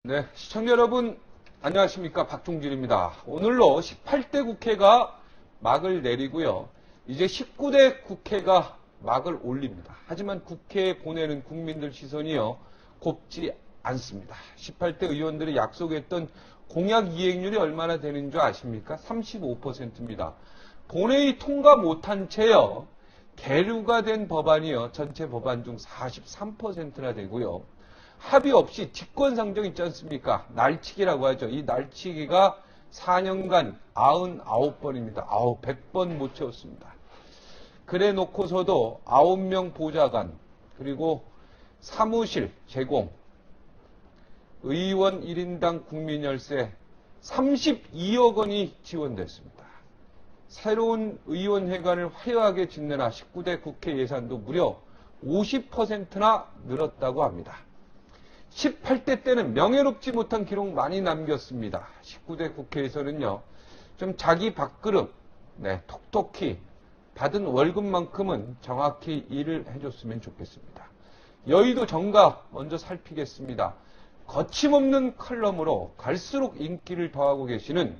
네, 시청자 여러분 안녕하십니까, 박종진입니다. 오늘로 18대 국회가 막을 내리고요. 이제 19대 국회가 막을 올립니다. 하지만 국회에 보내는 국민들 시선이요 곱지 않습니다. 18대 의원들이 약속했던 공약 이행률이 얼마나 되는 줄 아십니까? 35%입니다. 본회의 통과 못한 채요 계류가 된 법안이요 전체 법안 중 43%나 되고요. 합의 없이 직권상정 있지 않습니까? 날치기라고 하죠. 이 날치기가 4년간 99번입니다. 100번 못 채웠습니다. 그래 놓고서도 9명 보좌관, 그리고 사무실 제공, 의원 1인당 국민열세 32억 원이 지원됐습니다. 새로운 의원회관을 화려하게 짓느라 19대 국회 예산도 무려 50%나 늘었다고 합니다. 18대 때는 명예롭지 못한 기록 많이 남겼습니다. 19대 국회에서는요, 좀 자기 밥그릇, 톡톡히 받은 월급만큼은 정확히 일을 해줬으면 좋겠습니다. 여의도 정가 먼저 살피겠습니다. 거침없는 컬럼으로 갈수록 인기를 더하고 계시는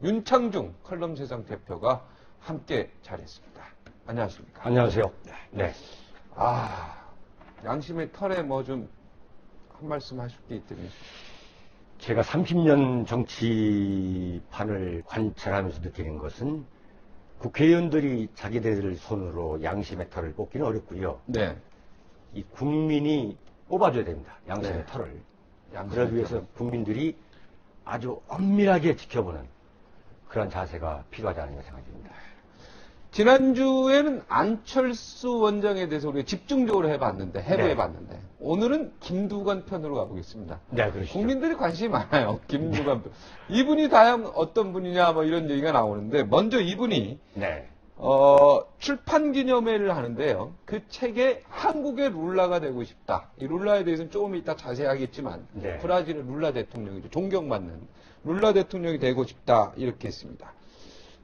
윤창중 컬럼세상 대표가 함께 자리했습니다. 안녕하십니까? 안녕하세요. 네. 양심의 털에 한 말씀 하실 게 있더니. 제가 30년 정치판을 관찰하면서 느끼는 것은 국회의원들이 자기들 손으로 양심의 털을 뽑기는 어렵고요. 네. 이 국민이 뽑아줘야 됩니다. 양심의 털을. 그러기 위해서 국민들이 아주 엄밀하게 지켜보는 그런 자세가 필요하지 않느냐 생각이 듭니다. 지난주에는 안철수 원장에 대해서 우리가 집중적으로 해부해봤는데, 오늘은 김두관 편으로 가보겠습니다. 네, 그러시죠. 국민들이 관심이 많아요. 김두관 편. 이분이 과연 어떤 분이냐, 이런 얘기가 나오는데, 먼저 이분이, 출판 기념회를 하는데요. 그 책에 한국의 룰라가 되고 싶다. 이 룰라에 대해서는 조금 이따 자세히 하겠지만, 브라질의 룰라 대통령이죠. 존경받는 룰라 대통령이 되고 싶다. 이렇게 했습니다.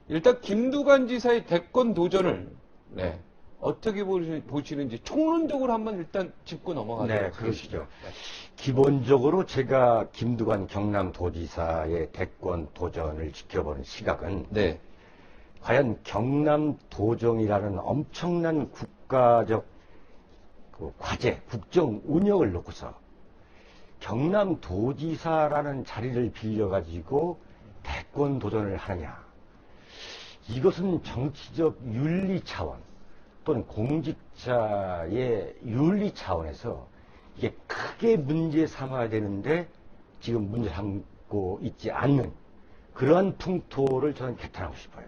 일단 김두관 지사의 대권 도전을 어떻게 보시는지 총론적으로 한번 일단 짚고 넘어가도록 하겠습니다. 그러시죠. 기본적으로 제가 김두관 경남도지사의 대권 도전을 지켜보는 시각은 과연 경남도정이라는 엄청난 국가적 과제, 국정 운영을 놓고서 경남도지사라는 자리를 빌려가지고 대권 도전을 하느냐. 이것은 정치적 윤리 차원 또는 공직자의 윤리 차원에서 이게 크게 문제 삼아야 되는데 지금 문제 삼고 있지 않는 그러한 풍토를 저는 개탄하고 싶어요.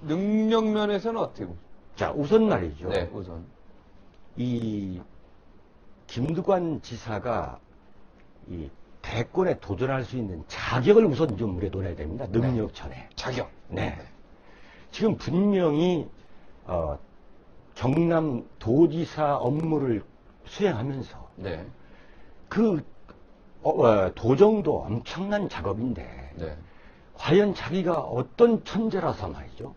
능력 면에서는 어떻게 보세요? 자, 우선 말이죠. 우선. 이 김두관 지사가 이 대권에 도전할 수 있는 자격을 우선 좀 우리가 논해야 됩니다. 능력 전에. 자격. 지금 분명히 경남도지사 업무를 수행하면서 도정도 엄청난 작업인데 과연 자기가 어떤 천재라서 말이죠.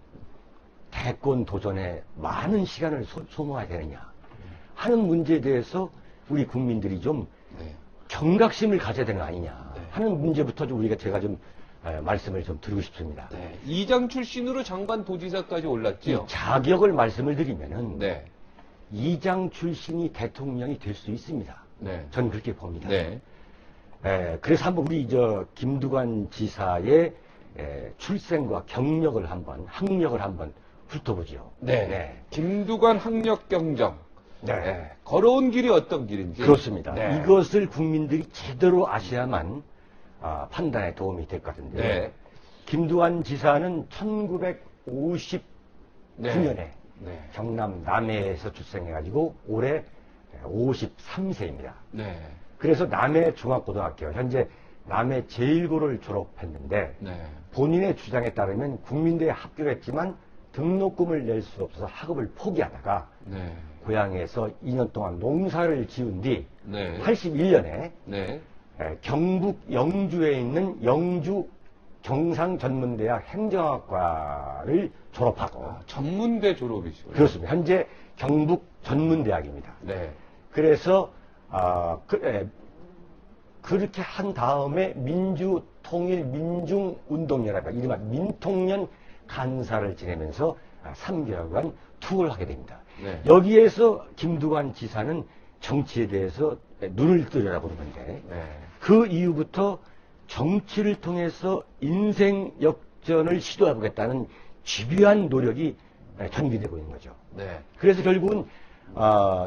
대권 도전에 많은 시간을 소모해야 되느냐 하는 문제에 대해서 우리 국민들이 좀 경각심을 가져야 되는 거 아니냐 하는 문제부터 좀 제가 좀 말씀을 좀 드리고 싶습니다. 이장 출신으로 장관 도지사까지 올랐지요. 자격을 말씀을 드리면은 이장 출신이 대통령이 될 수 있습니다. 저는 그렇게 봅니다. 그래서 한번 우리 김두관 지사의 출생과 경력을 학력을 한번 훑어보죠. 김두관 학력 경정. 걸어온 길이 어떤 길인지. 그렇습니다. 이것을 국민들이 제대로 아셔야만 판단에 도움이 될 것 같은데 김두관 지사는 1959년에 경남 남해에서 출생해가지고 올해 53세입니다. 그래서 남해 중학고등학교 현재 남해 제1고를 졸업했는데 본인의 주장에 따르면 국민대에 합격을 했지만 등록금을 낼 수 없어서 학업을 포기하다가 고향에서 2년 동안 농사를 지은 뒤 81년에 경북 영주에 있는 영주 경상전문대학 행정학과를 졸업하고 전문대 졸업이시죠? 그렇습니다. 현재 경북 전문대학입니다. 그래서 그렇게 한 다음에 민주통일민중운동연합, 이른바 민통연 간사를 지내면서 3개월간 투어를 하게 됩니다. 네. 여기에서 김두관 지사는 정치에 대해서 눈을 뜨려라 그러는데 네. 그 이후부터 정치를 통해서 인생 역전을 시도해보겠다는 집요한 노력이 전개되고 있는 거죠. 네. 그래서 결국은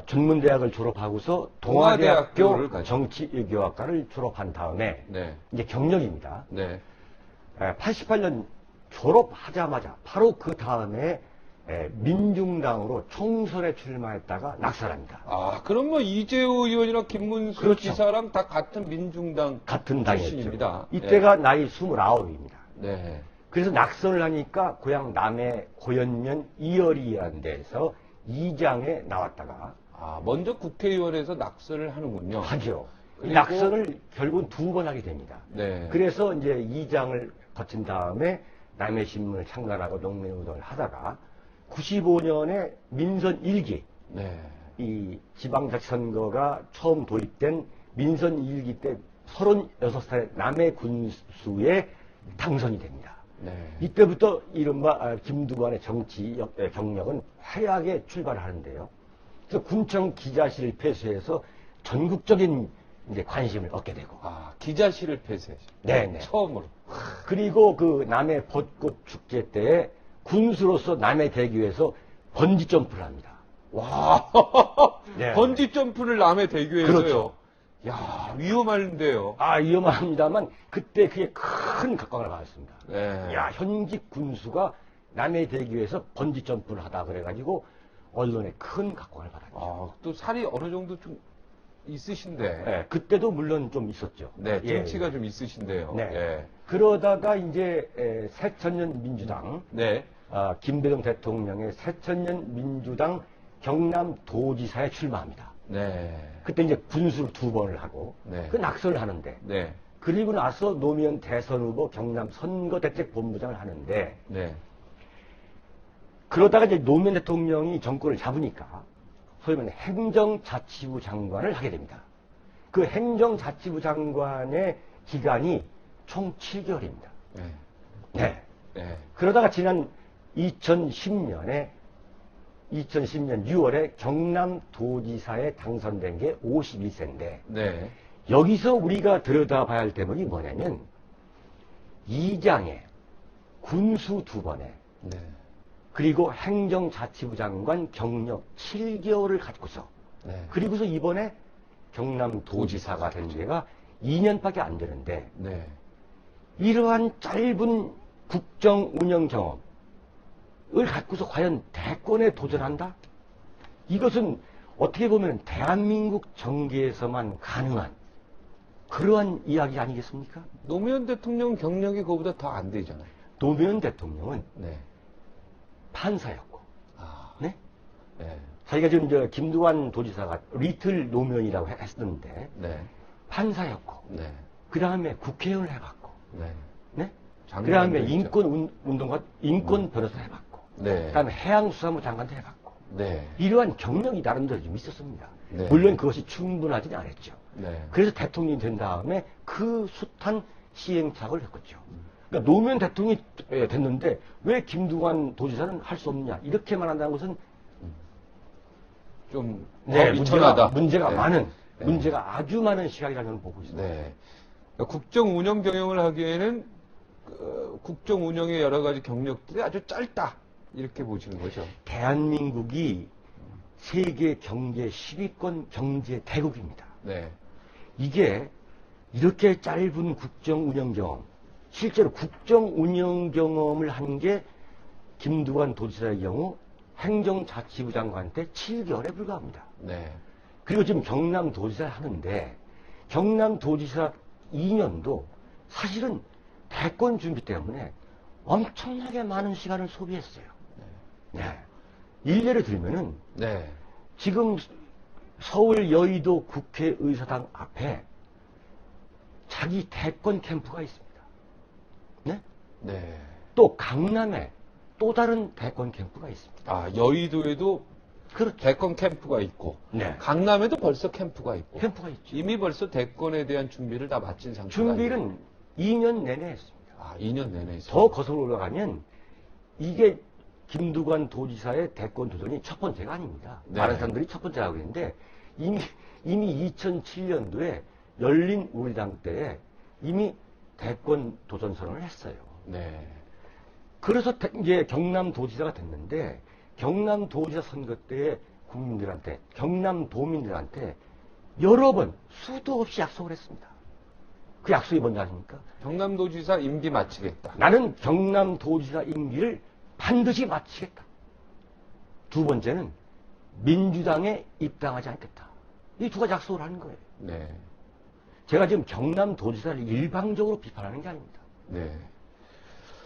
전문대학을 졸업하고서 동아대학교를 동아대학교 정치외교학과를 졸업한 다음에 네. 이제 경력입니다. 네. 88년 졸업하자마자 바로 그 다음에 민중당으로 총선에 출마했다가 낙선합니다. 아, 그럼 뭐 이재호 의원이랑 김문수 그렇죠. 지사랑 다 같은 민중당 같은 당이었죠. 출신입니다. 이때가 나이 29입니다. 네. 그래서 낙선을 하니까 고향 남해 고현면 이어리라는 데에서 이장에 나왔다가 아, 먼저 국회의원에서 낙선을 하는군요. 하죠. 이 그리고- 낙선을 결국은 2번 하게 됩니다. 네. 그래서 이제 이장을 거친 다음에 남해신문을 창간하고 농민운동을 하다가 95년에 민선 1기, 네. 이 지방자치선거가 처음 도입된 민선 1기 때 36살 남해 군수에 당선이 됩니다. 네. 이때부터 이른바 김두관의 정치 경력은 화려하게 출발을 하는데요. 그래서 군청 기자실을 폐쇄해서 전국적인 이제 관심을 얻게 되고. 아, 기자실을 폐쇄했죠. 네네. 처음으로. 그리고 그 남해 벚꽃 축제 때 군수로서 남해 대교에서 번지 점프를 합니다. 와. 네. 번지 점프를 남해 대교에서요. 그렇죠. 야, 위험한데요. 위험합니다만 그때 그게 큰 각광을 받았습니다. 네. 야, 현직 군수가 남해 대교에서 번지 점프를 하다 그래가지고 언론에 큰 각광을 받았죠. 아, 또 살이 어느 정도 좀 있으신데. 네, 그때도 물론 좀 있었죠. 네, 예, 등치가 예. 좀 있으신데요. 네. 예. 그러다가 이제 새천년 민주당 네. 김대중 대통령의 새천년 민주당 경남도지사에 출마합니다. 네. 그때 이제 군수를 2번을 하고 네. 그 낙선을 하는데 네. 그리고 나서 노무현 대선 후보 경남 선거대책본부장을 하는데 네. 그러다가 이제 노무현 대통령이 정권을 잡으니까 소위 말하는 행정자치부 장관을 하게 됩니다. 그 행정자치부 장관의 기간이 총 7개월입니다. 네. 네. 네. 그러다가 지난 2010년 6월에 경남도지사에 당선된 게 51세인데 네. 여기서 우리가 들여다봐야 할 대목이 뭐냐면 이장에 군수 2번에 네. 그리고 행정자치부 장관 경력 7개월을 갖고서 네. 그리고서 이번에 경남도지사가 된 지가 2년밖에 안 되는데 네. 이러한 짧은 국정 운영 경험을 갖고서 과연 대권에 도전한다? 이것은 어떻게 보면 대한민국 정계에서만 가능한 그러한 이야기 아니겠습니까? 노무현 대통령 경력이 그거보다 더 안 되잖아요. 노무현 대통령은 네. 판사였고, 아. 네? 네. 자기가 지금 김두관 도지사가 리틀 노무현이라고 했었는데, 네. 판사였고, 네. 그 다음에 국회의원을 해봤고, 네. 네? 그 장관도 다음에 했죠. 인권운동가, 인권 변호사 해봤고, 네. 그 다음에 해양수산부 장관도 해봤고, 네. 이러한 경력이 나름대로 좀 있었습니다. 네. 물론 그것이 충분하지는 않았죠. 네. 그래서 대통령이 된 다음에 그 숱한 시행착오를 했겠죠. 그러니까 노무현 대통령이 됐는데 왜 김두관 도지사는 할 수 없느냐 이렇게 말한다는 것은 좀 문제가 네. 많은 네. 문제가 아주 많은 시각이라고 저는 보고 있습니다. 네. 그러니까 국정 운영 경영을 하기에는 국정 운영의 여러 가지 경력들이 아주 짧다 이렇게 보시는 거죠. 대한민국이 세계 경제 10위권 경제 대국입니다. 네. 이게 이렇게 짧은 국정 운영 경험, 실제로 국정 운영 경험을 한 게 김두관 도지사의 경우 행정자치부 장관 때 7개월에 불과합니다. 네. 그리고 지금 경남도지사를 하는데 경남도지사 2년도 사실은 대권 준비 때문에 엄청나게 많은 시간을 소비했어요. 네. 일례를 들면은 네. 지금 서울 여의도 국회의사당 앞에 자기 대권 캠프가 있습니다. 네? 네. 또 강남에 또 다른 대권 캠프가 있습니다. 아, 여의도에도 그렇죠. 대권 캠프가 있고, 네. 강남에도 벌써 캠프가 있고, 캠프가 있죠. 이미 벌써 대권에 대한 준비를 다 마친 상태다. 준비는 2년 내내 했습니다. 아, 2년 내내 있어요. 더 거슬러 올라가면 이게 김두관 도지사의 대권 도전이 첫 번째가 아닙니다. 네. 많은 사람들이 첫 번째라고 그러는데 이미 2007년도에 열린 우리당 때에 이미 대권 도전 선언을 했어요. 네. 그래서 이제 경남도지사가 됐는데 경남도지사 선거 때에 국민들한테 경남도민들한테 여러 번 수도 없이 약속을 했습니다. 그 약속이 뭔지 아십니까? 경남도지사 임기 마치겠다. 나는 경남도지사 임기를 반드시 마치겠다. 두 번째는 민주당에 입당하지 않겠다. 이 두 가지 약속을 하는 거예요. 네. 제가 지금 경남도지사를 일방적으로 비판하는 게 아닙니다. 네.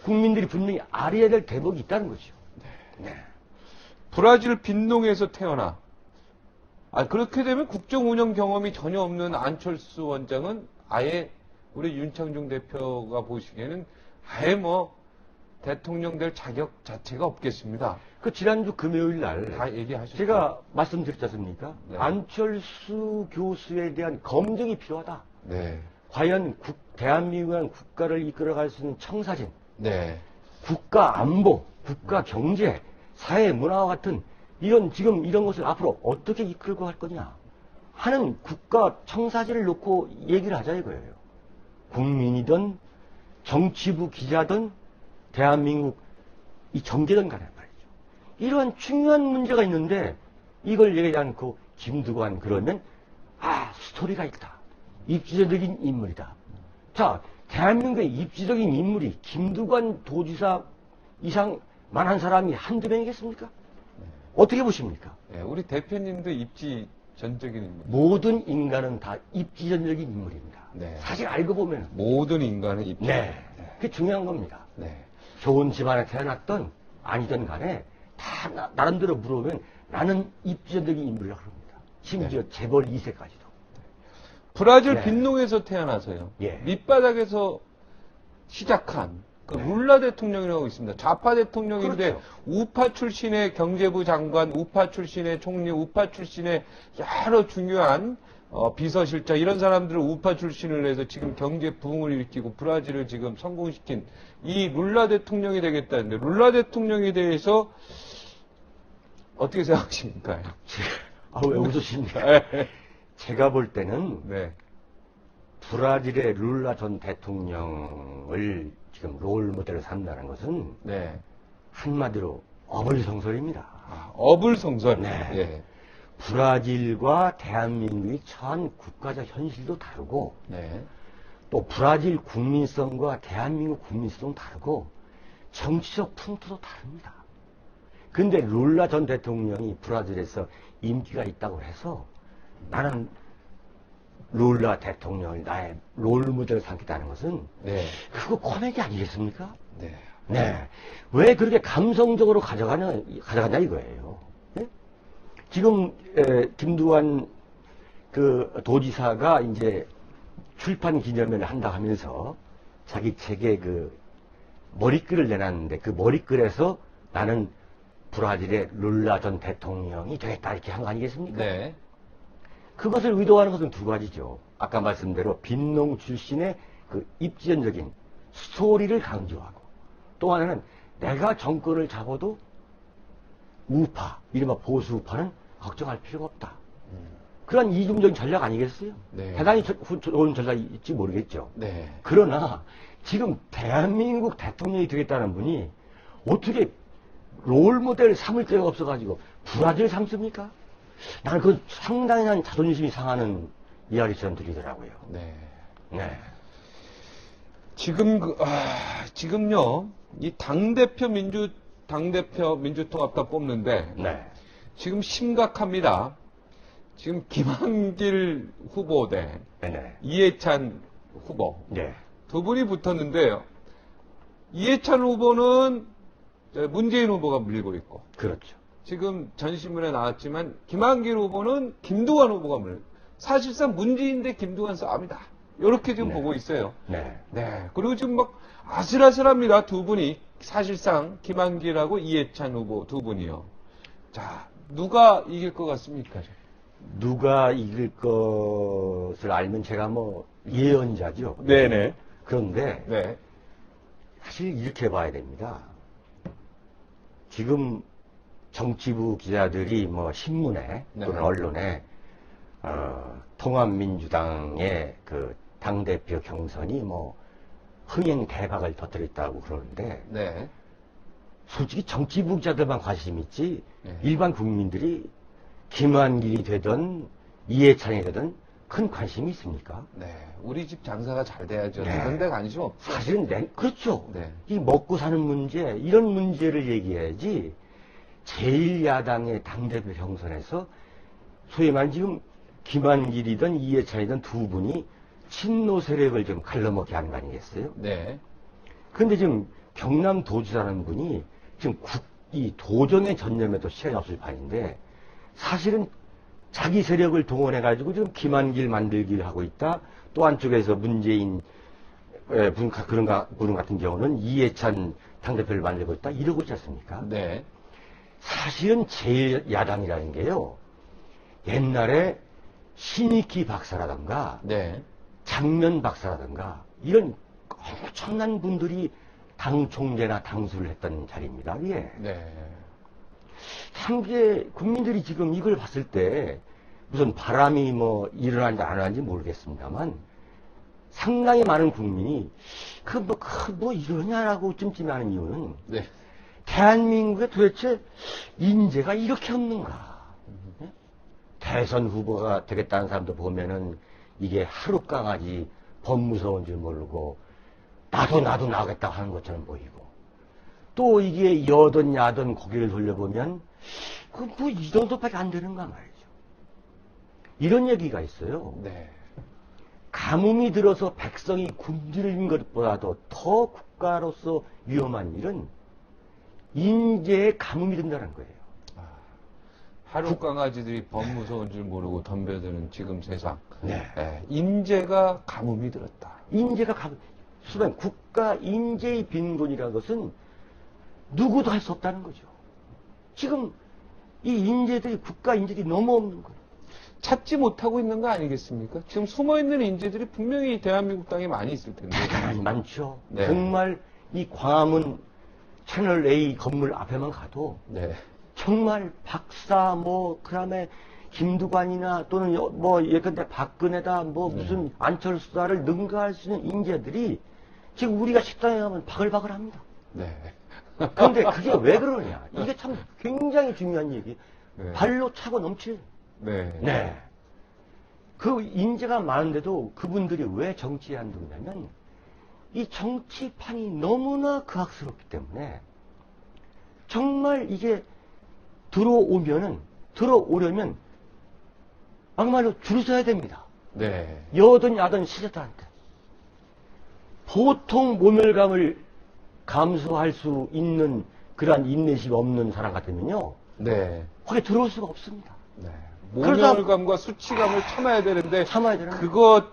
국민들이 분명히 알아야 될 대목이 있다는 거죠. 네. 브라질 빈농에서 태어나. 아, 그렇게 되면 국정 운영 경험이 전혀 없는 안철수 원장은 아예 우리 윤창중 대표가 보시기에는 아예 뭐 대통령 될 자격 자체가 없겠습니다. 그 지난주 금요일 날 다 얘기하셨죠. 제가 말씀드렸지 않습니까? 네. 안철수 교수에 대한 검증이 필요하다. 네. 과연 대한민국이라는 국가를 이끌어갈 수 있는 청사진, 네. 국가 안보, 국가 경제, 사회 문화와 같은 지금 이런 것을 앞으로 어떻게 이끌고 갈 거냐 하는 국가 청사진을 놓고 얘기를 하자 이거예요. 국민이든 정치부 기자든 대한민국 이 정계든 간에 말이죠. 이러한 중요한 문제가 있는데 이걸 얘기하지 않고 김두관 그러면 스토리가 있다. 입지적인 인물이다. 자, 대한민국의 입지적인 인물이 김두관 도지사 이상 만한 사람이 한두 명이겠습니까? 어떻게 보십니까? 네, 우리 대표님도 입지 전적인 인물. 모든 인간은 다 입지전적인 인물입니다. 네. 사실 알고 보면 모든 인간은 입지. 네, 그게 중요한 겁니다. 네. 좋은 집안에 태어났던 아니든 간에 다 나름대로 물어보면 나는 입지전적인 인물이라고 합니다. 심지어 재벌 2세까지도. 브라질 네. 빈농에서 태어나서요. 예. 밑바닥에서 시작한 그 룰라 대통령이라고 있습니다. 좌파 대통령인데 그렇죠. 우파 출신의 경제부 장관, 우파 출신의 총리, 우파 출신의 여러 중요한 비서실장 이런 사람들을 우파 출신을 해서 지금 경제 부흥을 일으키고 브라질을 지금 성공시킨 이 룰라 대통령이 되겠다는데 룰라 대통령에 대해서 어떻게 생각하십니까? 왜 웃으십니까? 제가 볼 때는 네. 브라질의 룰라 전 대통령을 지금 롤 모델로 삼는다는 것은 네. 한마디로 어불성설입니다. 어불성설. 네. 예. 브라질과 대한민국이 처한 국가적 현실도 다르고 네. 또 브라질 국민성과 대한민국 국민성도 다르고 정치적 풍토도 다릅니다. 근데 룰라 전 대통령이 브라질에서 인기가 있다고 해서 나는 룰라 대통령을 나의 롤모델을 삼겠다는 것은 네. 그거 코미디 아니겠습니까? 네. 네. 왜 그렇게 감성적으로 가져가냐 이거예요. 네? 지금 김두관 그 도지사가 이제 출판 기념회를 한다 하면서 자기 책에 그 머리글을 내놨는데 그 머리글에서 나는 브라질의 룰라 전 대통령이 되겠다 이렇게 한 거 아니겠습니까? 네. 그것을 의도하는 것은 두 가지죠. 아까 말씀대로 빈농 출신의 그 입지전적인 스토리를 강조하고 또 하나는 내가 정권을 잡아도 우파, 이른바 보수 우파는 걱정할 필요가 없다. 그런 이중적인 전략 아니겠어요? 네. 대단히 좋은 전략일지 모르겠죠. 네. 그러나 지금 대한민국 대통령이 되겠다는 분이 어떻게 롤모델 삼을 데가 없어가지고 브라질 삼습니까? 나는 그 상당히 난 자존심이 상하는 이야기처럼 들리더라고요. 네. 네. 지금 지금요 이 당대표 민주통합당 뽑는데 네. 지금 심각합니다. 지금 김한길 후보 대 네. 이해찬 후보 네. 두 분이 붙었는데요. 이해찬 후보는 문재인 후보가 밀고 있고 그렇죠. 지금 전신문에 나왔지만 김한길 후보는 김두관 후보가 밀고 사실상 문재인 대 김두관 싸움이다. 이렇게 지금 네. 보고 있어요. 네. 네. 그리고 지금 막 아슬아슬합니다. 두 분이. 사실상 김한길하고 이해찬 후보 두 분이요. 자, 누가 이길 것 같습니까? 누가 이길 것을 알면 제가 뭐 예언자죠. 네네. 그런데 네. 사실 이렇게 봐야 됩니다. 지금 정치부 기자들이 뭐 신문에 네. 또는 언론에 통합민주당의 그 당대표 경선이 뭐 흥행 대박을 터뜨렸다고 그러는데 네. 솔직히 정치부 기자들만 관심 있지 네. 일반 국민들이 김한길이 되든 이해찬이 되든 큰 관심이 있습니까? 네. 우리 집 장사가 잘 돼야죠. 네. 다른 데 관심 없어. 사실은 그렇죠. 네. 이 먹고 사는 문제 이런 문제를 얘기해야지 제1야당의 당대표 경선에서 소위 말하면 지금 김한길이든 이해찬이든 두 분이 친노 세력을 좀 갈라먹게 하는 거 아니겠어요? 네. 그런데 지금 경남도지사라는 분이 지금 이 도정의 전념에도 시간이 없을 판인데 사실은 자기 세력을 동원해가지고 지금 김한길 만들기를 하고 있다. 또 한쪽에서 문재인 분 같은 경우는 이해찬 당대표를 만들고 있다. 이러고 있지 않습니까? 네. 사실은 제1야당이라는 게요. 옛날에 신익희 박사라든가 네. 장면 박사라든가 이런 엄청난 분들이 당 총재나 당수를 했던 자리입니다. 예. 네. 상계 국민들이 지금 이걸 봤을 때 무슨 바람이 뭐 일어나는지 안 일어나는지 모르겠습니다만 상당히 많은 국민이 뭐 이러냐라고 찜찜하는 이유는 네. 대한민국에 도대체 인재가 이렇게 없는가? 예? 대선 후보가 되겠다는 사람도 보면은 이게 하루 강아지 법무서운 줄 모르고 나도 나가겠다고 하는 것처럼 보이고 또 이게 여든 야든 고개를 돌려보면 뭐 이 정도밖에 안 되는가 말이죠. 이런 얘기가 있어요. 네. 가뭄이 들어서 백성이 굶주린 것보다도 더 국가로서 위험한 일은 인재의 가뭄이 든다는 거예요. 하루 강아지들이 법무서운 줄 모르고 덤벼드는 지금 세상. 네. 네. 인재가 가뭄이 들었다. 인재가 수단 국가 인재의 빈곤이라는 것은 누구도 할 수 없다는 거죠. 지금 이 인재들이 국가 인재들이 너무 없는 거예요. 찾지 못하고 있는 거 아니겠습니까? 지금 숨어있는 인재들이 분명히 대한민국 땅에 많이 있을 텐데. 대단히 많죠. 네. 정말 이 광화문 채널 A 건물 앞에만 가도 네. 정말 박사 그다음에 김두관이나 또는 예컨대 박근혜다 무슨 안철수다를 능가할 수 있는 인재들이 지금 우리가 식당에 가면 바글바글합니다. 네. 그런데 그게 왜 그러냐? 이게 참 굉장히 중요한 얘기. 네. 발로 차고 넘칠. 네. 네. 그 인재가 많은데도 그분들이 왜 정치에 안 들어오냐면 이 정치판이 너무나 극악스럽기 때문에 정말 이게 들어오려면 막말로 줄 서야 됩니다. 네. 여든 야든 시저들한테. 보통 모멸감을 감수할 수 있는 그러한 인내심이 없는 사람 같으면요. 네. 거기 들어올 수가 없습니다. 네. 그러다- 모멸감과 수치감을 참아야 되는데 참아야 되나? 그거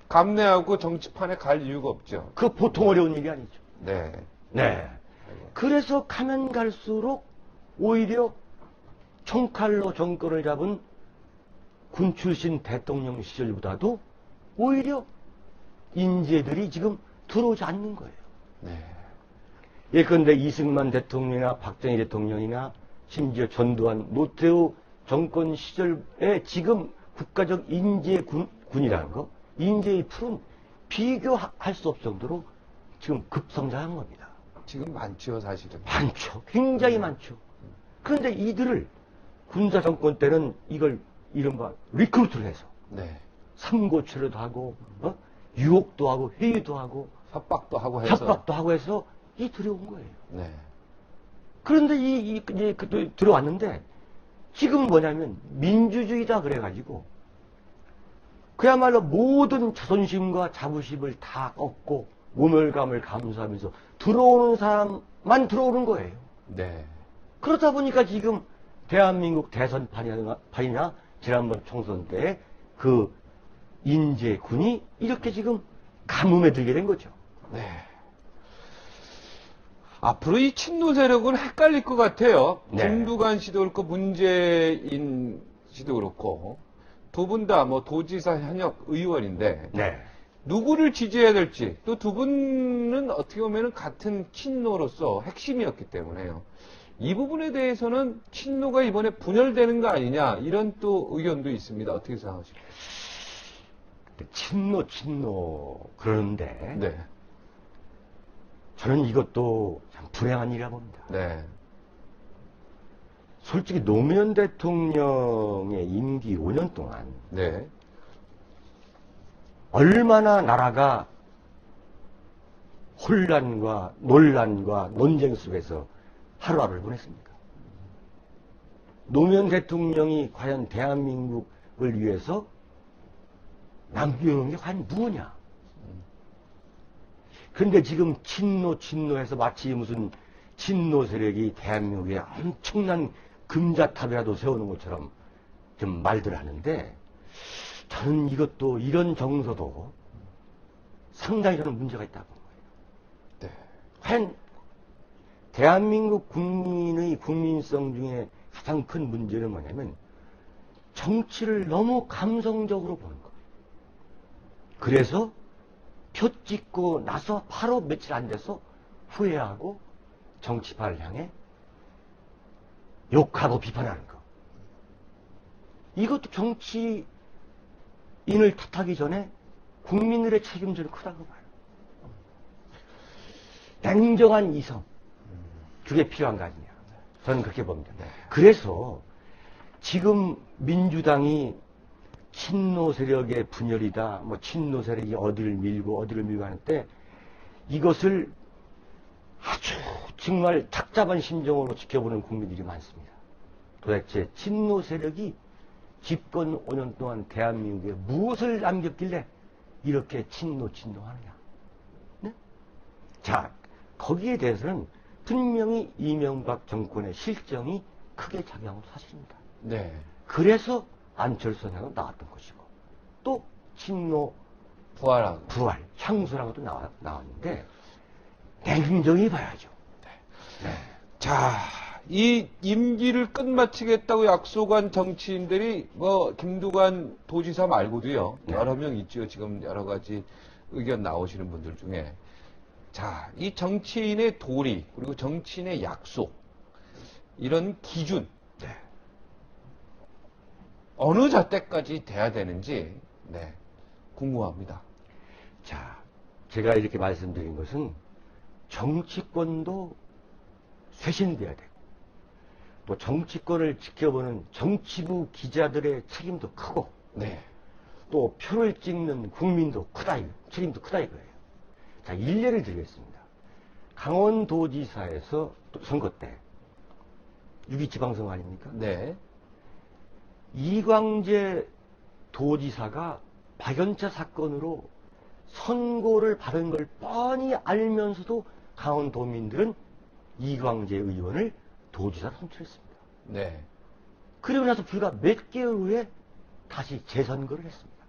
감내하고 정치판에 갈 이유가 없죠. 그 보통 어려운 일이 아니죠. 네. 네. 그래서 가면 갈수록 오히려 총칼로 정권을 잡은 군 출신 대통령 시절보다도 오히려 인재들이 지금 들어오지 않는 거예요. 네. 예컨대 이승만 대통령이나 박정희 대통령이나 심지어 전두환, 노태우 정권 시절에 지금 국가적 인재군이라는 거, 인재의 풀은 비교할 수 없을 정도로 지금 급성장한 겁니다. 지금 많죠, 사실은. 많죠. 굉장히 많죠. 그런데 이들을 군사 정권 때는 이걸 이른바 리크루트를 해서 네. 삼고초려도 하고 유혹도 하고 회유도 하고 협박도 하고 해서. 협박도 하고 해서 이 들어온 거예요. 네. 그런데 들어왔는데 지금 뭐냐면 민주주의다 그래가지고 그야말로 모든 자존심과 자부심을 다 꺾고 모멸감을 감수하면서 들어오는 사람만 들어오는 거예요. 네. 그러다 보니까 지금 대한민국 대선판이나 지난번 총선 때 그 인재군이 이렇게 지금 가뭄에 들게 된 거죠. 네. 앞으로 이 친노 세력은 헷갈릴 것 같아요. 네. 김두관 씨도 그렇고 문재인 씨도 그렇고 두 분 다 뭐 도지사 현역 의원인데 네. 누구를 지지해야 될지 또 두 분은 어떻게 보면 같은 친노로서 핵심이었기 때문에요. 이 부분에 대해서는 친노가 이번에 분열되는 거 아니냐 이런 또 의견도 있습니다. 어떻게 생각하십니까? 친노 그러는데 네. 저는 이것도 참 불행한 일이라 봅니다. 네. 솔직히 노무현 대통령의 임기 5년 동안 네. 얼마나 나라가 혼란과 논란과 논쟁 속에서 하루하루를 보냈습니까? 노무현 대통령이 과연 대한민국을 위해서 남겨놓은 게 과연 누구냐? 그런데 지금 친노해서 마치 무슨 친노 세력이 대한민국에 엄청난 금자탑이라도 세우는 것처럼 좀 말들 하는데 저는 이것도 이런 정서도 상당히 저는 문제가 있다고 본 거예요. 네. 과연 대한민국 국민의 국민성 중에 가장 큰 문제는 뭐냐면 정치를 너무 감성적으로 보는 거예요. 그래서 표 찍고 나서 바로 며칠 안 돼서 후회하고 정치파를 향해 욕하고 비판하는 거. 이것도 정치인을 탓하기 전에 국민들의 책임은 크다고 봐요. 냉정한 이성. 그게 필요한 거 아니냐. 저는 그렇게 봅니다. 그래서 지금 민주당이 친노 세력의 분열이다. 뭐 친노 세력이 어디를 밀고 하는데 이것을 아주 정말 착잡한 심정으로 지켜보는 국민들이 많습니다. 도대체 친노 세력이 집권 5년 동안 대한민국에 무엇을 남겼길래 이렇게 친노하느냐. 네? 자, 거기에 대해서는 분명히 이명박 정권의 실정이 크게 작용한 사실입니다. 네. 그래서 안철수 선생은 나왔던 것이고 또 친노 부활, 향수라는 것도 나왔는데 냉정히 봐야죠. 네. 자, 이 임기를 끝마치겠다고 약속한 정치인들이 뭐 김두관 도지사 말고도요. 네. 여러 명 있죠. 지금 여러 가지 의견 나오시는 분들 중에. 자, 이 정치인의 도리 그리고 정치인의 약속 이런 기준 네. 어느 잣대까지 돼야 되는지 네, 궁금합니다. 자, 제가 이렇게 말씀드린 것은 정치권도 쇄신돼야 되고 또 정치권을 지켜보는 정치부 기자들의 책임도 크고 네. 또 표를 찍는 국민도 책임도 크다 이거예요. 자, 일례를 드리겠습니다. 강원도지사에서 선거 때 6.2 지방선거 아닙니까? 네. 이광재 도지사가 박연차 사건으로 선고를 받은 걸 뻔히 알면서도 강원도민들은 이광재 의원을 도지사로 선출했습니다. 네. 그리고 나서 불과 몇 개월 후에 다시 재선거를 했습니다.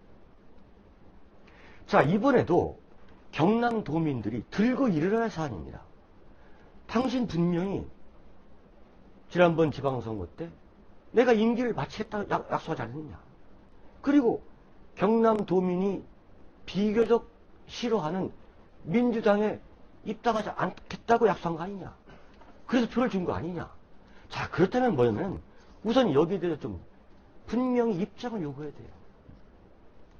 자, 이번에도 경남도민들이 들고 일어날 사안입니다. 당신 분명히 지난번 지방선거 때 내가 임기를 마치겠다고 약속하지 않았느냐. 그리고 경남도민이 비교적 싫어하는 민주당에 입당하지 않겠다고 약속한 거 아니냐. 그래서 표를 준 거 아니냐. 자, 그렇다면 뭐냐면 우선 여기에 대해서 좀 분명히 입장을 요구해야 돼요.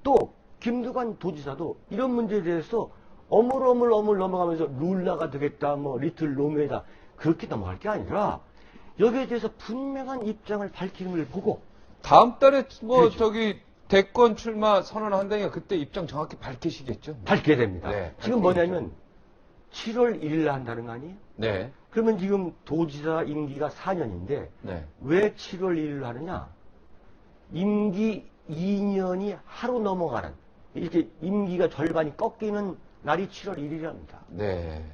또 김두관 도지사도 이런 문제에 대해서 어물어물 넘어가면서 룰라가 되겠다, 뭐 리틀 로메다 그렇게 넘어갈 게 아니라 여기에 대해서 분명한 입장을 밝히는 걸 보고 다음 달에 뭐 그렇죠. 저기 대권 출마 선언한다니까 그때 입장 정확히 밝히시겠죠? 밝혀야 됩니다. 네, 지금 뭐냐면 7월 1일 날 한다는 거 아니에요? 네. 그러면 지금 도지사 임기가 4년인데 네. 왜 7월 1일 하느냐? 임기 2년이 하루 넘어가는 이렇게 임기가 절반이 꺾이는 날이 7월 1일이랍니다. 네.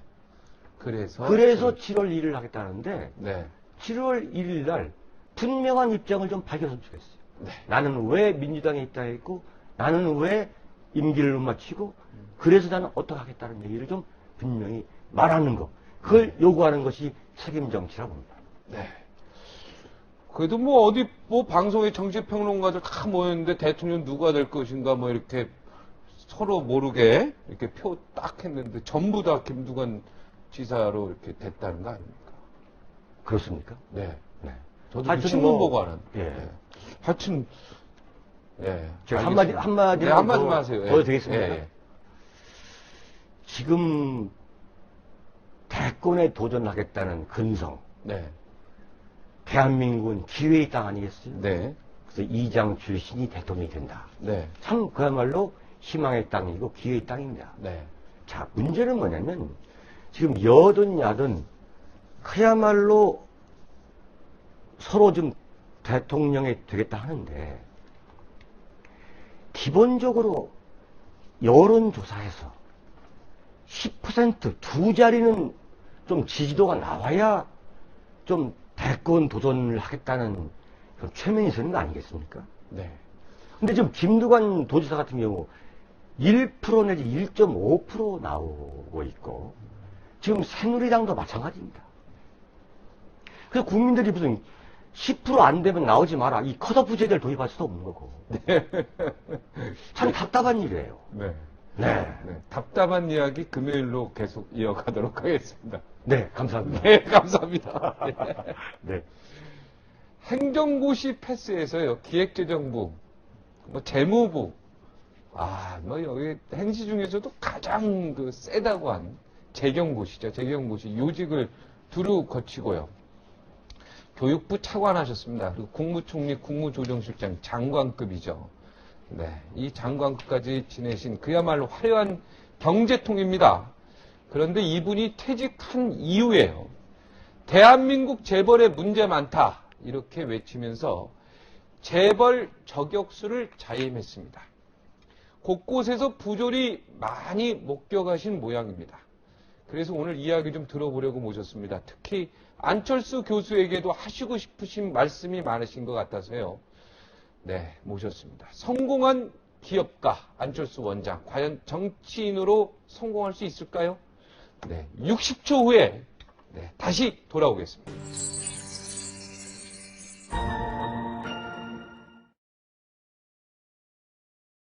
그래서 7월 1일 하겠다는데 네. 7월 1일 날 분명한 입장을 좀 밝혔으면 좋겠어요. 네. 나는 왜 민주당에 입당했고 나는 왜 임기를 못 마치고 그래서 나는 어떻게 하겠다는 얘기를 좀 분명히 말하는 거. 그걸 요구하는 것이 책임 정치라고 봅니다. 네. 그래도 뭐 어디 뭐 방송에 정치평론가들 다 모였는데 대통령 누가 될 것인가 뭐 이렇게 서로 모르게 이렇게 표 딱 했는데 전부 다 김두관 지사로 이렇게 됐다는 거 아닙니까? 그렇습니까? 네. 네. 저도 그 하여튼 신문 뭐, 보고 하는. 예. 네. 하여튼 예. 제가 알겠습니다. 한마디만 네, 한마디만 하세요. 더 되겠습니까? 예. 지금 대권에 도전하겠다는 근성, 네. 대한민국은 기회의 땅 아니겠어요? 네. 그래서 이장 출신이 대통령이 된다. 네. 참 그야말로 희망의 땅이고 기회의 땅입니다. 네. 자, 문제는 뭐냐면 지금 여든 야든 그야말로 서로 좀 대통령이 되겠다 하는데 기본적으로 여론조사에서 10% 두 자리는 좀 지지도가 나와야 좀 대권 도전을 하겠다는 그런 최면이 서는 거 아니겠습니까? 네. 근데 지금 김두관 도지사 같은 경우 1% 내지 1.5% 나오고 있고 지금 새누리당도 마찬가지입니다. 그래서 국민들이 무슨 10% 안 되면 나오지 마라. 이 컷오프 제도를 도입할 수도 없는 거고. 참 답답한 일이에요. 네. 네. 네. 답답한 이야기 금요일로 계속 이어가도록 하겠습니다. 네, 감사합니다. 네, 감사합니다. 네. 행정고시 패스에서요, 기획재정부, 뭐 재무부, 뭐 여기 행시 중에서도 가장 그 세다고 한 재경고시죠. 재경고시 요직을 두루 거치고요. 교육부 차관하셨습니다. 그리고 국무총리, 국무조정실장, 장관급이죠. 네, 이 장관급까지 지내신 그야말로 화려한 경제통입니다. 그런데 이분이 퇴직한 이후에요. 대한민국 재벌에 문제 많다. 이렇게 외치면서 재벌 저격수를 자임했습니다. 곳곳에서 부조리 많이 목격하신 모양입니다. 그래서 오늘 이야기 좀 들어보려고 모셨습니다. 특히 안철수 교수에게도 하시고 싶으신 말씀이 많으신 것 같아서요. 네, 모셨습니다. 성공한 기업가 안철수 원장, 과연 정치인으로 성공할 수 있을까요? 네, 60초 후에 다시 돌아오겠습니다.